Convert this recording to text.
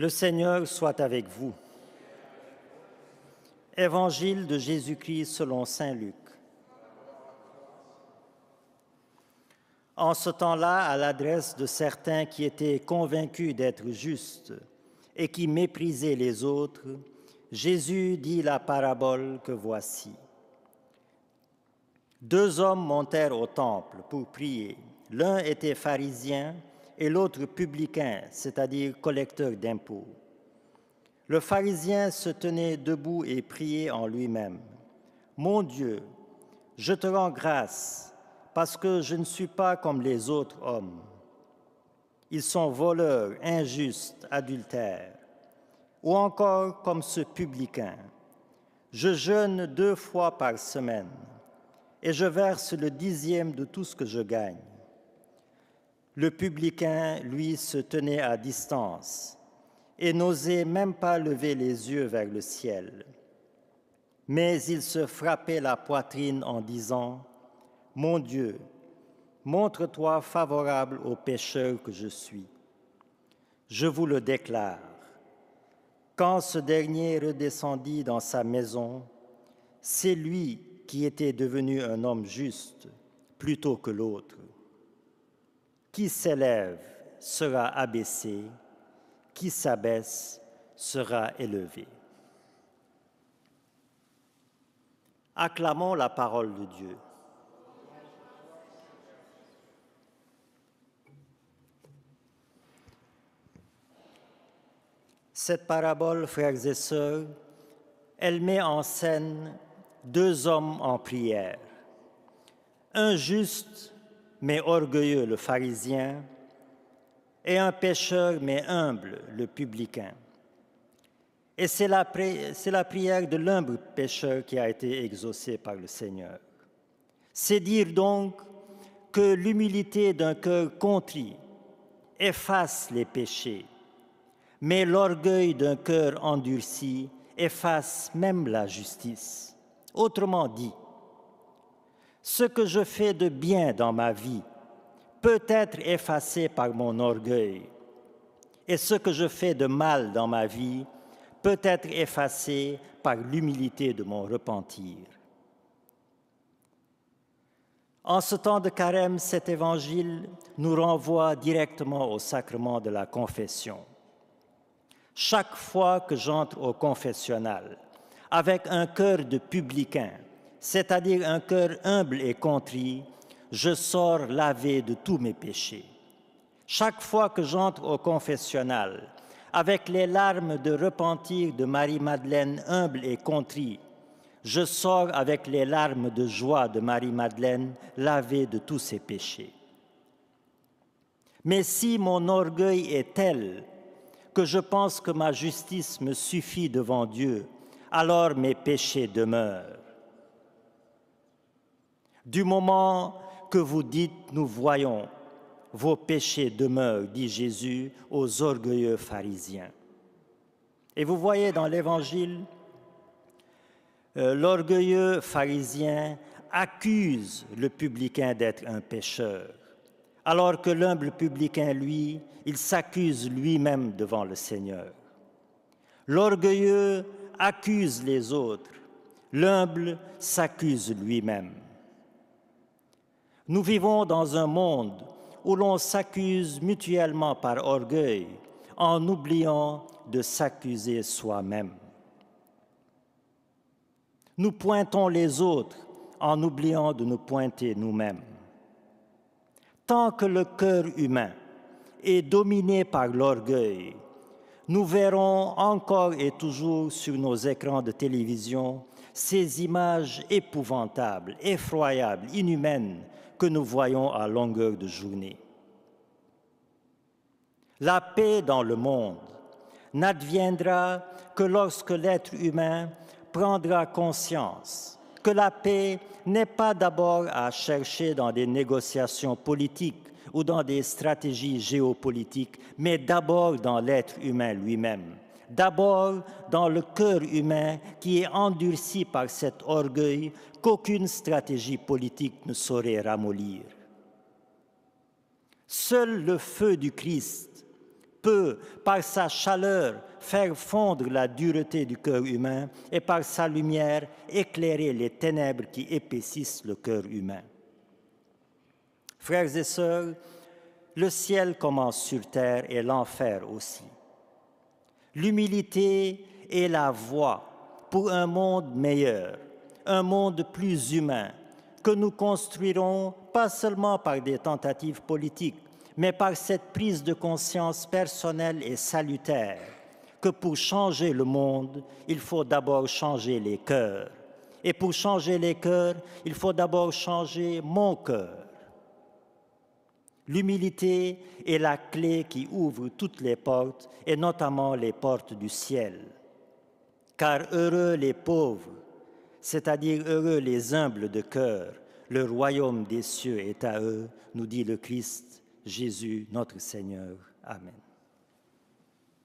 Le Seigneur soit avec vous. Évangile de Jésus-Christ selon saint Luc. En ce temps-là, à l'adresse de certains qui étaient convaincus d'être justes et qui méprisaient les autres, Jésus dit la parabole que voici. Deux hommes montèrent au temple pour prier. L'un était pharisien et l'autre publicain, c'est-à-dire collecteur d'impôts. Le pharisien se tenait debout et priait en lui-même. « Mon Dieu, je te rends grâce parce que je ne suis pas comme les autres hommes. Ils sont voleurs, injustes, adultères. Ou encore comme ce publicain. Je jeûne 2 fois par semaine et je verse le 10e de tout ce que je gagne. » Le publicain, lui, se tenait à distance et n'osait même pas lever les yeux vers le ciel. Mais il se frappait la poitrine en disant « Mon Dieu, montre-toi favorable au pécheur que je suis. Je vous le déclare. Quand ce dernier redescendit dans sa maison, c'est lui qui était devenu un homme juste plutôt que l'autre. Qui s'élève sera abaissé, qui s'abaisse sera élevé. » Acclamons la parole de Dieu. Cette parabole, frères et sœurs, elle met en scène 2 hommes en prière. Un juste mais orgueilleux, le pharisien, et un pécheur mais humble, le publicain. Et c'est la prière de l'humble pécheur qui a été exaucée par le Seigneur. C'est dire donc que l'humilité d'un cœur contrit efface les péchés, mais l'orgueil d'un cœur endurci efface même la justice. Autrement dit, ce que je fais de bien dans ma vie peut être effacé par mon orgueil, et ce que je fais de mal dans ma vie peut être effacé par l'humilité de mon repentir. En ce temps de carême, cet évangile nous renvoie directement au sacrement de la confession. Chaque fois que j'entre au confessionnal avec un cœur de publicain, c'est-à-dire un cœur humble et contrit, je sors lavé de tous mes péchés. Chaque fois que j'entre au confessionnal, avec les larmes de repentir de Marie-Madeleine humble et contrit, je sors avec les larmes de joie de Marie-Madeleine lavé de tous ses péchés. Mais si mon orgueil est tel que je pense que ma justice me suffit devant Dieu, alors mes péchés demeurent. Du moment que vous dites « nous voyons », vos péchés demeurent, dit Jésus aux orgueilleux pharisiens. Et vous voyez dans l'Évangile, l'orgueilleux pharisien accuse le publicain d'être un pécheur, alors que l'humble publicain, lui, il s'accuse lui-même devant le Seigneur. L'orgueilleux accuse les autres, l'humble s'accuse lui-même. Nous vivons dans un monde où l'on s'accuse mutuellement par orgueil, en oubliant de s'accuser soi-même. Nous pointons les autres en oubliant de nous pointer nous-mêmes. Tant que le cœur humain est dominé par l'orgueil, nous verrons encore et toujours sur nos écrans de télévision ces images épouvantables, effroyables, inhumaines que nous voyons à longueur de journée. La paix dans le monde n'adviendra que lorsque l'être humain prendra conscience que la paix n'est pas d'abord à chercher dans des négociations politiques ou dans des stratégies géopolitiques, mais d'abord dans l'être humain lui-même, d'abord dans le cœur humain qui est endurci par cet orgueil qu'aucune stratégie politique ne saurait ramollir. Seul le feu du Christ peut, par sa chaleur, faire fondre la dureté du cœur humain et par sa lumière éclairer les ténèbres qui épaississent le cœur humain. Frères et sœurs, le ciel commence sur terre et l'enfer aussi. L'humilité est la voie pour un monde meilleur, un monde plus humain, que nous construirons pas seulement par des tentatives politiques, mais par cette prise de conscience personnelle et salutaire que pour changer le monde, il faut d'abord changer les cœurs. Et pour changer les cœurs, il faut d'abord changer mon cœur. L'humilité est la clé qui ouvre toutes les portes, et notamment les portes du ciel. Car heureux les pauvres, c'est-à-dire heureux les humbles de cœur, le royaume des cieux est à eux, nous dit le Christ, Jésus, notre Seigneur. Amen.